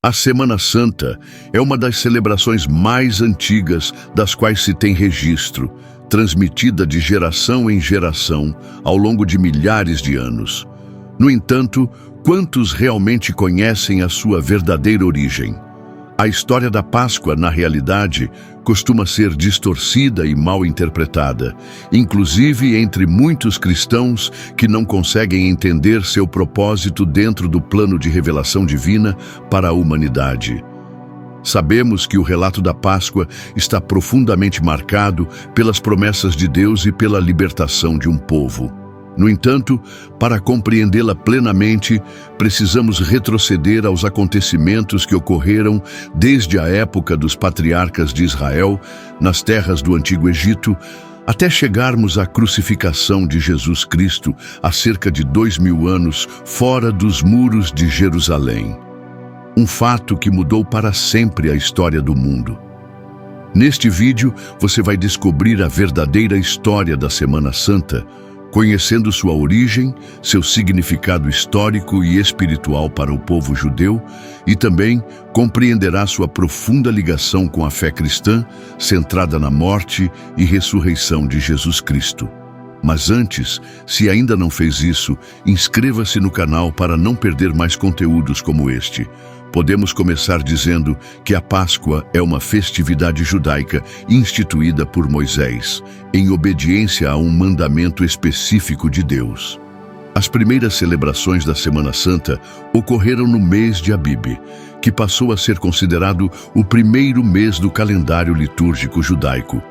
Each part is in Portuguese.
A Semana Santa é uma das celebrações mais antigas das quais se tem registro, transmitida de geração em geração ao longo de milhares de anos. No entanto, quantos realmente conhecem a sua verdadeira origem? A história da Páscoa, na realidade, costuma ser distorcida e mal interpretada, inclusive entre muitos cristãos que não conseguem entender seu propósito dentro do plano de revelação divina para a humanidade. Sabemos que o relato da Páscoa está profundamente marcado pelas promessas de Deus e pela libertação de um povo. No entanto, para compreendê-la plenamente, precisamos retroceder aos acontecimentos que ocorreram desde a época dos patriarcas de Israel, nas terras do Antigo Egito, até chegarmos à crucificação de Jesus Cristo há cerca de 2000 anos, fora dos muros de Jerusalém. Um fato que mudou para sempre a história do mundo. Neste vídeo, você vai descobrir a verdadeira história da Semana Santa, conhecendo sua origem, seu significado histórico e espiritual para o povo judeu, e também compreenderá sua profunda ligação com a fé cristã, centrada na morte e ressurreição de Jesus Cristo. Mas antes, se ainda não fez isso, inscreva-se no canal para não perder mais conteúdos como este. Podemos começar dizendo que a Páscoa é uma festividade judaica instituída por Moisés, em obediência a um mandamento específico de Deus. As primeiras celebrações da Semana Santa ocorreram no mês de Abib, que passou a ser considerado o primeiro mês do calendário litúrgico judaico.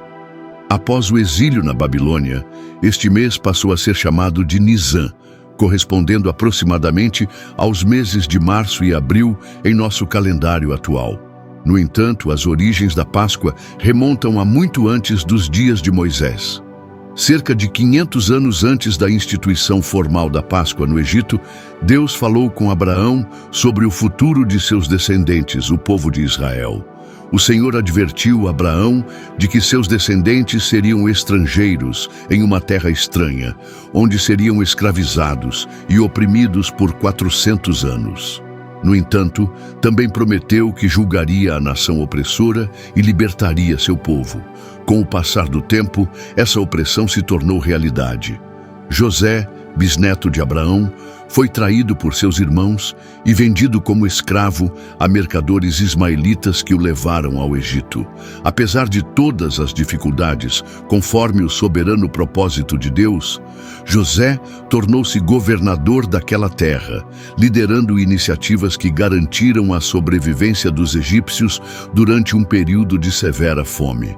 Após o exílio na Babilônia, este mês passou a ser chamado de Nisan, correspondendo aproximadamente aos meses de março e abril em nosso calendário atual. No entanto, as origens da Páscoa remontam a muito antes dos dias de Moisés. Cerca de 500 anos antes da instituição formal da Páscoa no Egito, Deus falou com Abraão sobre o futuro de seus descendentes, o povo de Israel. O Senhor advertiu Abraão de que seus descendentes seriam estrangeiros em uma terra estranha, onde seriam escravizados e oprimidos por 400 anos. No entanto, também prometeu que julgaria a nação opressora e libertaria seu povo. Com o passar do tempo, essa opressão se tornou realidade. José, bisneto de Abraão, foi traído por seus irmãos e vendido como escravo a mercadores ismaelitas que o levaram ao Egito. Apesar de todas as dificuldades, conforme o soberano propósito de Deus, José tornou-se governador daquela terra, liderando iniciativas que garantiram a sobrevivência dos egípcios durante um período de severa fome.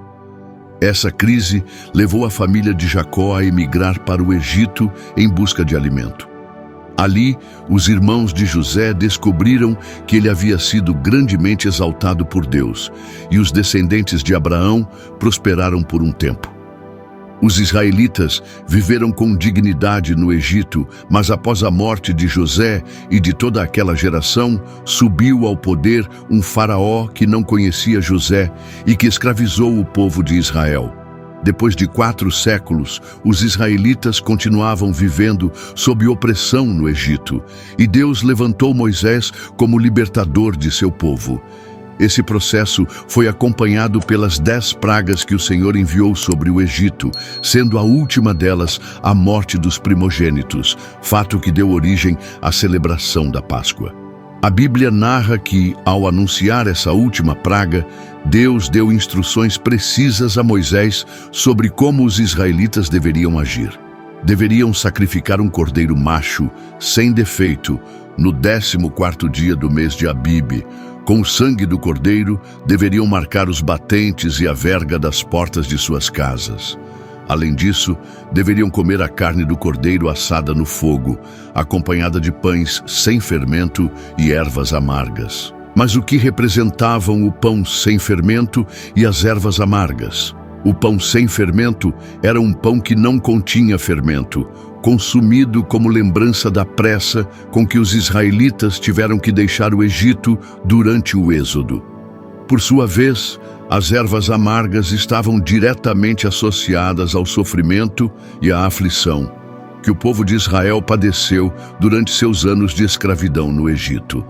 Essa crise levou a família de Jacó a emigrar para o Egito em busca de alimento. Ali, os irmãos de José descobriram que ele havia sido grandemente exaltado por Deus, e os descendentes de Abraão prosperaram por um tempo. Os israelitas viveram com dignidade no Egito, mas após a morte de José e de toda aquela geração, subiu ao poder um faraó que não conhecia José e que escravizou o povo de Israel. Depois de 4 séculos, os israelitas continuavam vivendo sob opressão no Egito, e Deus levantou Moisés como libertador de seu povo. Esse processo foi acompanhado pelas 10 pragas que o Senhor enviou sobre o Egito, sendo a última delas a morte dos primogênitos, fato que deu origem à celebração da Páscoa. A Bíblia narra que, ao anunciar essa última praga, Deus deu instruções precisas a Moisés sobre como os israelitas deveriam agir. Deveriam sacrificar um cordeiro macho, sem defeito, no 14º dia do mês de Abib. Com o sangue do cordeiro, deveriam marcar os batentes e a verga das portas de suas casas. Além disso, deveriam comer a carne do cordeiro assada no fogo, acompanhada de pães sem fermento e ervas amargas. Mas o que representavam o pão sem fermento e as ervas amargas? O pão sem fermento era um pão que não continha fermento, consumido como lembrança da pressa com que os israelitas tiveram que deixar o Egito durante o Êxodo. Por sua vez, as ervas amargas estavam diretamente associadas ao sofrimento e à aflição que o povo de Israel padeceu durante seus anos de escravidão no Egito.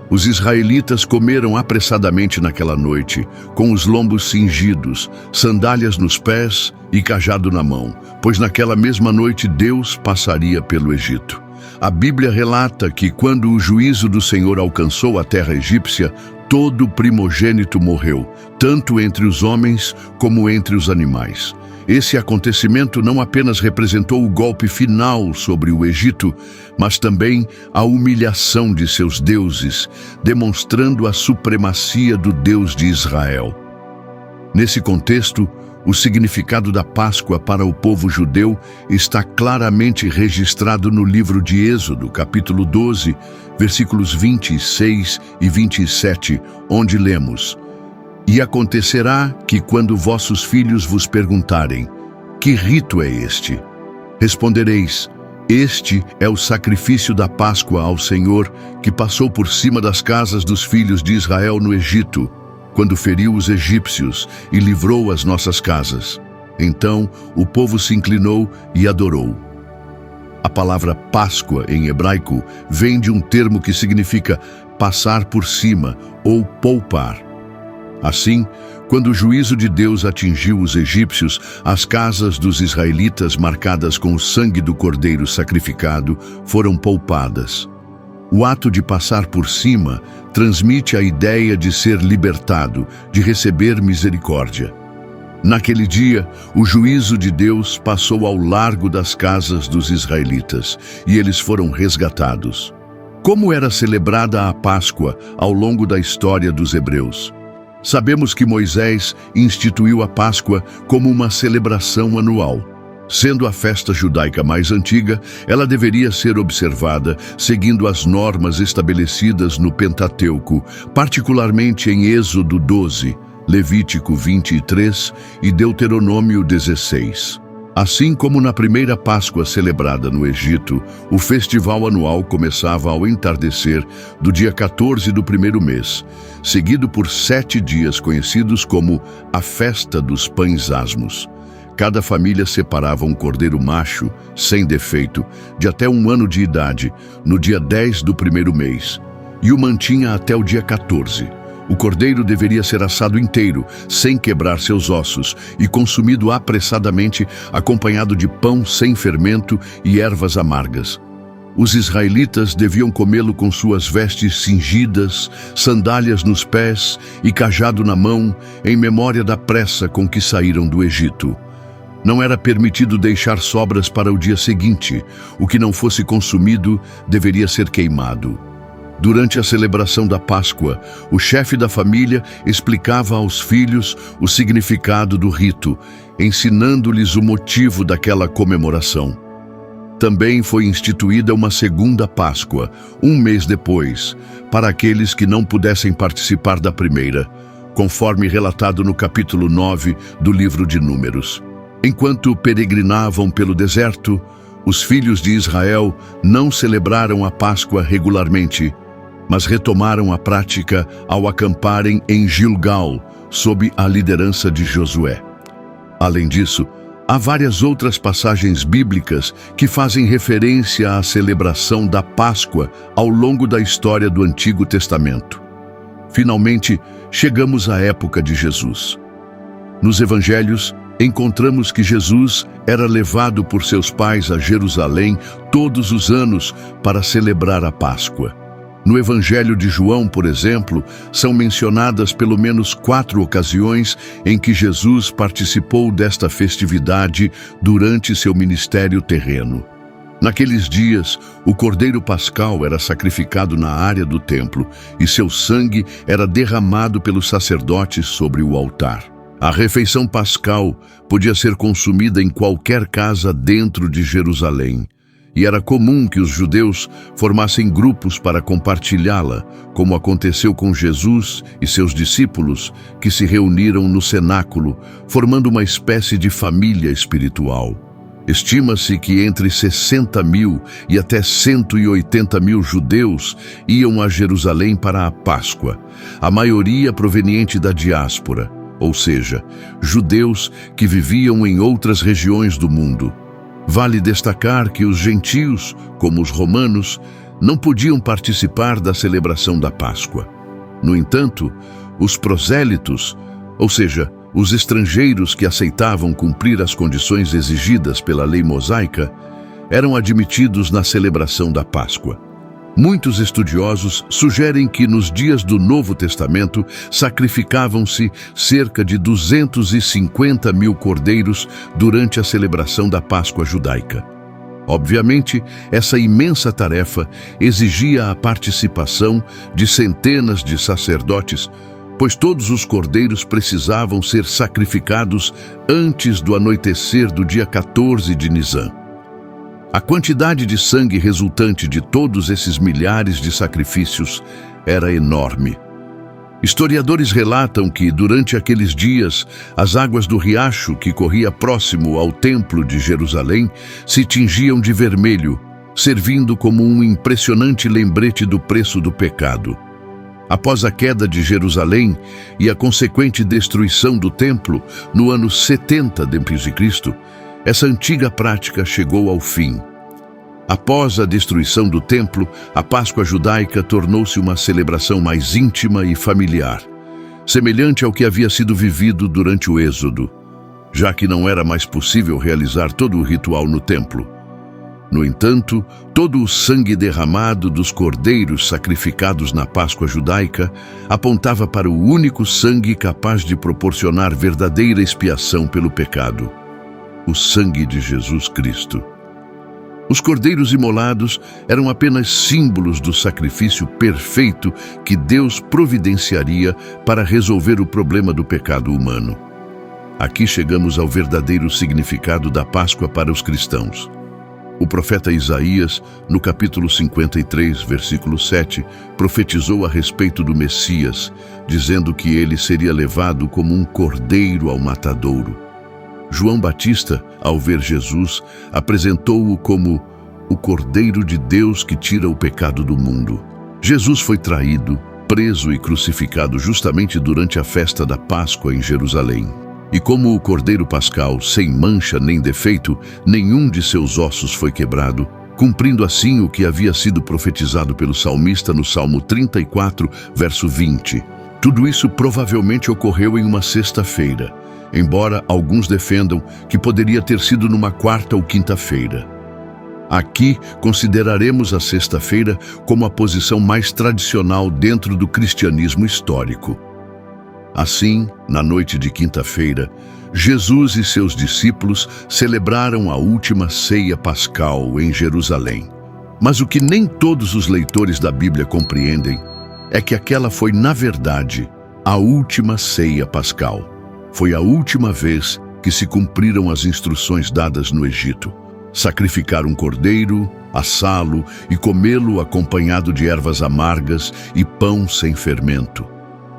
Os israelitas comeram apressadamente naquela noite, com os lombos cingidos, sandálias nos pés e cajado na mão, pois naquela mesma noite Deus passaria pelo Egito. A Bíblia relata que quando o juízo do Senhor alcançou a terra egípcia, todo primogênito morreu, tanto entre os homens como entre os animais. Esse acontecimento não apenas representou o golpe final sobre o Egito, mas também a humilhação de seus deuses, demonstrando a supremacia do Deus de Israel. Nesse contexto, o significado da Páscoa para o povo judeu está claramente registrado no livro de Êxodo, capítulo 12, versículos 26 e 27, onde lemos: E acontecerá que quando vossos filhos vos perguntarem, que rito é este? Respondereis, este é o sacrifício da Páscoa ao Senhor, que passou por cima das casas dos filhos de Israel no Egito, quando feriu os egípcios e livrou as nossas casas. Então o povo se inclinou e adorou. A palavra Páscoa em hebraico vem de um termo que significa passar por cima ou poupar. Assim, quando o juízo de Deus atingiu os egípcios, as casas dos israelitas marcadas com o sangue do cordeiro sacrificado foram poupadas. O ato de passar por cima transmite a ideia de ser libertado, de receber misericórdia. Naquele dia, o juízo de Deus passou ao largo das casas dos israelitas, e eles foram resgatados. Como era celebrada a Páscoa ao longo da história dos hebreus? Sabemos que Moisés instituiu a Páscoa como uma celebração anual. Sendo a festa judaica mais antiga, ela deveria ser observada seguindo as normas estabelecidas no Pentateuco, particularmente em Êxodo 12, Levítico 23 e Deuteronômio 16. Assim como na primeira Páscoa celebrada no Egito, o festival anual começava ao entardecer do dia 14 do primeiro mês, seguido por 7 dias conhecidos como a Festa dos Pães Asmos. Cada família separava um cordeiro macho, sem defeito, de até 1 ano de idade, no dia 10 do primeiro mês, e o mantinha até o dia 14. O cordeiro deveria ser assado inteiro, sem quebrar seus ossos, e consumido apressadamente, acompanhado de pão sem fermento e ervas amargas. Os israelitas deviam comê-lo com suas vestes cingidas, sandálias nos pés e cajado na mão, em memória da pressa com que saíram do Egito. Não era permitido deixar sobras para o dia seguinte. O que não fosse consumido deveria ser queimado. Durante a celebração da Páscoa, o chefe da família explicava aos filhos o significado do rito, ensinando-lhes o motivo daquela comemoração. Também foi instituída uma segunda Páscoa, 1 mês depois, para aqueles que não pudessem participar da primeira, conforme relatado no capítulo 9 do livro de Números. Enquanto peregrinavam pelo deserto, os filhos de Israel não celebraram a Páscoa regularmente, mas retomaram a prática ao acamparem em Gilgal, sob a liderança de Josué. Além disso, há várias outras passagens bíblicas que fazem referência à celebração da Páscoa ao longo da história do Antigo Testamento. Finalmente, chegamos à época de Jesus. Nos Evangelhos, encontramos que Jesus era levado por seus pais a Jerusalém todos os anos para celebrar a Páscoa. No Evangelho de João, por exemplo, são mencionadas pelo menos 4 ocasiões em que Jesus participou desta festividade durante seu ministério terreno. Naqueles dias, o cordeiro pascal era sacrificado na área do templo e seu sangue era derramado pelos sacerdotes sobre o altar. A refeição pascal podia ser consumida em qualquer casa dentro de Jerusalém, e era comum que os judeus formassem grupos para compartilhá-la, como aconteceu com Jesus e seus discípulos, que se reuniram no cenáculo, formando uma espécie de família espiritual. Estima-se que entre 60.000 e até 180.000 judeus iam a Jerusalém para a Páscoa, a maioria proveniente da diáspora, ou seja, judeus que viviam em outras regiões do mundo. Vale destacar que os gentios, como os romanos, não podiam participar da celebração da Páscoa. No entanto, os prosélitos, ou seja, os estrangeiros que aceitavam cumprir as condições exigidas pela lei mosaica, eram admitidos na celebração da Páscoa. Muitos estudiosos sugerem que nos dias do Novo Testamento sacrificavam-se cerca de 250 mil cordeiros durante a celebração da Páscoa judaica. Obviamente, essa imensa tarefa exigia a participação de centenas de sacerdotes, pois todos os cordeiros precisavam ser sacrificados antes do anoitecer do dia 14 de Nisan. A quantidade de sangue resultante de todos esses milhares de sacrifícios era enorme. Historiadores relatam que, durante aqueles dias, as águas do riacho que corria próximo ao Templo de Jerusalém se tingiam de vermelho, servindo como um impressionante lembrete do preço do pecado. Após a queda de Jerusalém e a consequente destruição do templo no ano 70 d.C., essa antiga prática chegou ao fim. Após a destruição do templo, a Páscoa judaica tornou-se uma celebração mais íntima e familiar, semelhante ao que havia sido vivido durante o Êxodo, já que não era mais possível realizar todo o ritual no templo. No entanto, todo o sangue derramado dos cordeiros sacrificados na Páscoa judaica apontava para o único sangue capaz de proporcionar verdadeira expiação pelo pecado: o sangue de Jesus Cristo. Os cordeiros imolados eram apenas símbolos do sacrifício perfeito que Deus providenciaria para resolver o problema do pecado humano. Aqui chegamos ao verdadeiro significado da Páscoa para os cristãos. O profeta Isaías, no capítulo 53, versículo 7, profetizou a respeito do Messias, dizendo que ele seria levado como um cordeiro ao matadouro. João Batista, ao ver Jesus, apresentou-o como o Cordeiro de Deus que tira o pecado do mundo. Jesus foi traído, preso e crucificado justamente durante a festa da Páscoa em Jerusalém. E como o Cordeiro Pascal, sem mancha nem defeito, nenhum de seus ossos foi quebrado, cumprindo assim o que havia sido profetizado pelo salmista no Salmo 34, verso 20. Tudo isso provavelmente ocorreu em uma sexta-feira, embora alguns defendam que poderia ter sido numa quarta ou quinta-feira. Aqui consideraremos a sexta-feira como a posição mais tradicional dentro do cristianismo histórico. Assim, na noite de quinta-feira, Jesus e seus discípulos celebraram a última ceia pascal em Jerusalém. Mas o que nem todos os leitores da Bíblia compreendem é que aquela foi, na verdade, a última ceia pascal. Foi a última vez que se cumpriram as instruções dadas no Egito: sacrificar um cordeiro, assá-lo e comê-lo acompanhado de ervas amargas e pão sem fermento.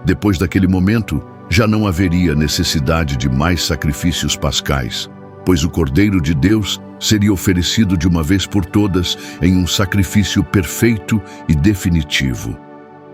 Depois daquele momento, já não haveria necessidade de mais sacrifícios pascais, pois o Cordeiro de Deus seria oferecido de uma vez por todas em um sacrifício perfeito e definitivo.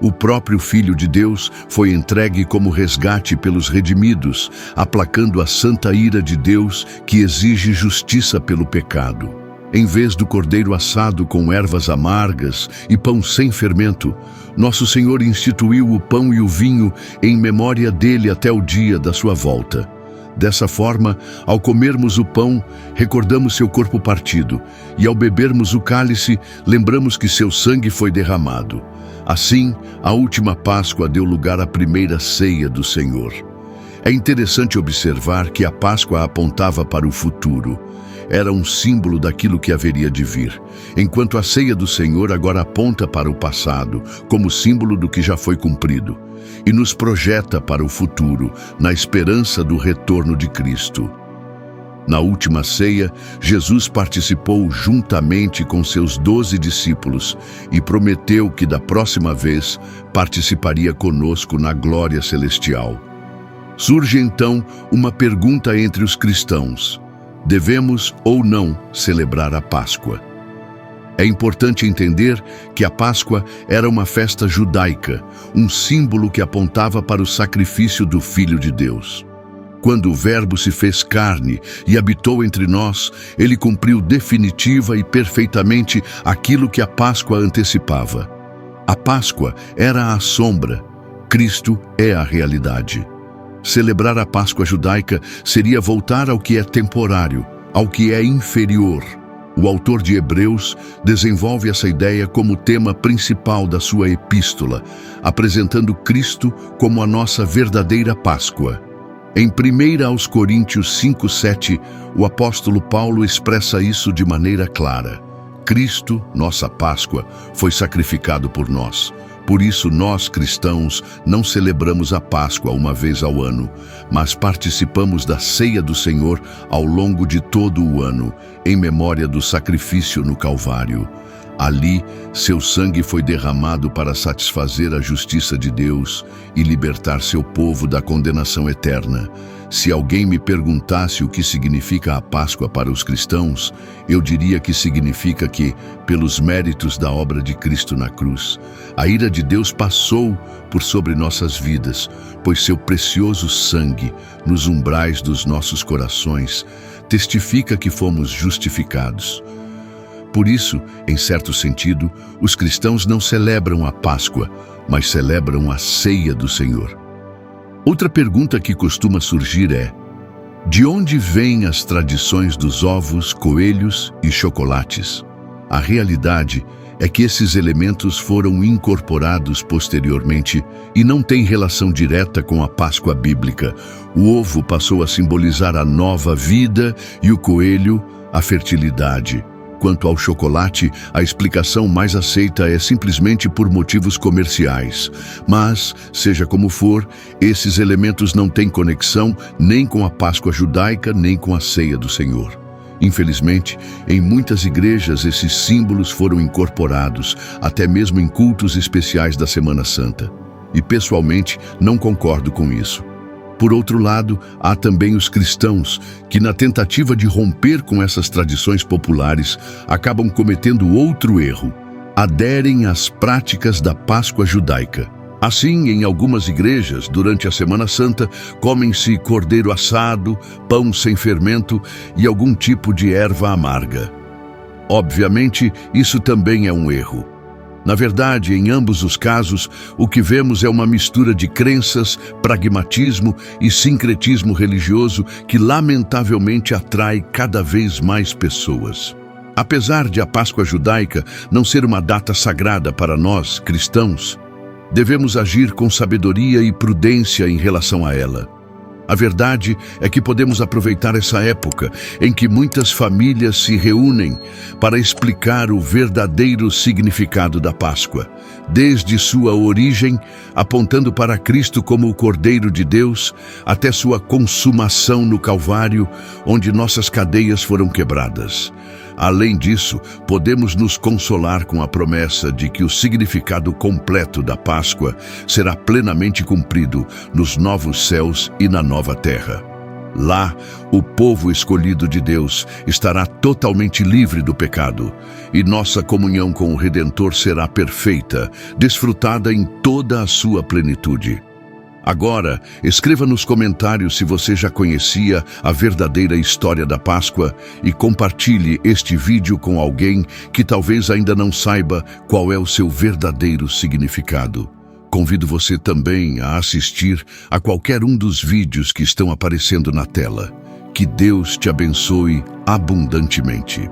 O próprio Filho de Deus foi entregue como resgate pelos redimidos, aplacando a santa ira de Deus que exige justiça pelo pecado. Em vez do cordeiro assado com ervas amargas e pão sem fermento, nosso Senhor instituiu o pão e o vinho em memória dele até o dia da sua volta. Dessa forma, ao comermos o pão, recordamos seu corpo partido, e ao bebermos o cálice, lembramos que seu sangue foi derramado. Assim, a última Páscoa deu lugar à primeira ceia do Senhor. É interessante observar que a Páscoa apontava para o futuro. Era um símbolo daquilo que haveria de vir, enquanto a ceia do Senhor agora aponta para o passado, como símbolo do que já foi cumprido, e nos projeta para o futuro, na esperança do retorno de Cristo. Na última ceia, Jesus participou juntamente com seus 12 discípulos e prometeu que da próxima vez participaria conosco na glória celestial. Surge então uma pergunta entre os cristãos: devemos ou não celebrar a Páscoa? É importante entender que a Páscoa era uma festa judaica, um símbolo que apontava para o sacrifício do Filho de Deus. Quando o Verbo se fez carne e habitou entre nós, ele cumpriu definitiva e perfeitamente aquilo que a Páscoa antecipava. A Páscoa era a sombra, Cristo é a realidade. Celebrar a Páscoa judaica seria voltar ao que é temporário, ao que é inferior. O autor de Hebreus desenvolve essa ideia como tema principal da sua epístola, apresentando Cristo como a nossa verdadeira Páscoa. Em 1 aos Coríntios 5:7, o apóstolo Paulo expressa isso de maneira clara. Cristo, nossa Páscoa, foi sacrificado por nós. Por isso nós, cristãos, não celebramos a Páscoa uma vez ao ano, mas participamos da ceia do Senhor ao longo de todo o ano, em memória do sacrifício no Calvário. Ali, seu sangue foi derramado para satisfazer a justiça de Deus e libertar seu povo da condenação eterna. Se alguém me perguntasse o que significa a Páscoa para os cristãos, eu diria que significa que, pelos méritos da obra de Cristo na cruz, a ira de Deus passou por sobre nossas vidas, pois seu precioso sangue, nos umbrais dos nossos corações, testifica que fomos justificados. Por isso, em certo sentido, os cristãos não celebram a Páscoa, mas celebram a ceia do Senhor. Outra pergunta que costuma surgir é: de onde vêm as tradições dos ovos, coelhos e chocolates? A realidade é que esses elementos foram incorporados posteriormente e não têm relação direta com a Páscoa bíblica. O ovo passou a simbolizar a nova vida e o coelho, a fertilidade. Quanto ao chocolate, a explicação mais aceita é simplesmente por motivos comerciais. Mas, seja como for, esses elementos não têm conexão nem com a Páscoa judaica, nem com a ceia do Senhor. Infelizmente, em muitas igrejas esses símbolos foram incorporados, até mesmo em cultos especiais da Semana Santa. E, pessoalmente, não concordo com isso. Por outro lado, há também os cristãos que, na tentativa de romper com essas tradições populares, acabam cometendo outro erro: aderem às práticas da Páscoa judaica. Assim, em algumas igrejas, durante a Semana Santa, comem-se cordeiro assado, pão sem fermento e algum tipo de erva amarga. Obviamente, isso também é um erro. Na verdade, em ambos os casos, o que vemos é uma mistura de crenças, pragmatismo e sincretismo religioso que lamentavelmente atrai cada vez mais pessoas. Apesar de a Páscoa judaica não ser uma data sagrada para nós, cristãos, devemos agir com sabedoria e prudência em relação a ela. A verdade é que podemos aproveitar essa época em que muitas famílias se reúnem para explicar o verdadeiro significado da Páscoa, desde sua origem, apontando para Cristo como o Cordeiro de Deus, até sua consumação no Calvário, onde nossas cadeias foram quebradas. Além disso, podemos nos consolar com a promessa de que o significado completo da Páscoa será plenamente cumprido nos novos céus e na nova terra. Lá, o povo escolhido de Deus estará totalmente livre do pecado, e nossa comunhão com o Redentor será perfeita, desfrutada em toda a sua plenitude. Agora, escreva nos comentários se você já conhecia a verdadeira história da Páscoa e compartilhe este vídeo com alguém que talvez ainda não saiba qual é o seu verdadeiro significado. Convido você também a assistir a qualquer um dos vídeos que estão aparecendo na tela. Que Deus te abençoe abundantemente.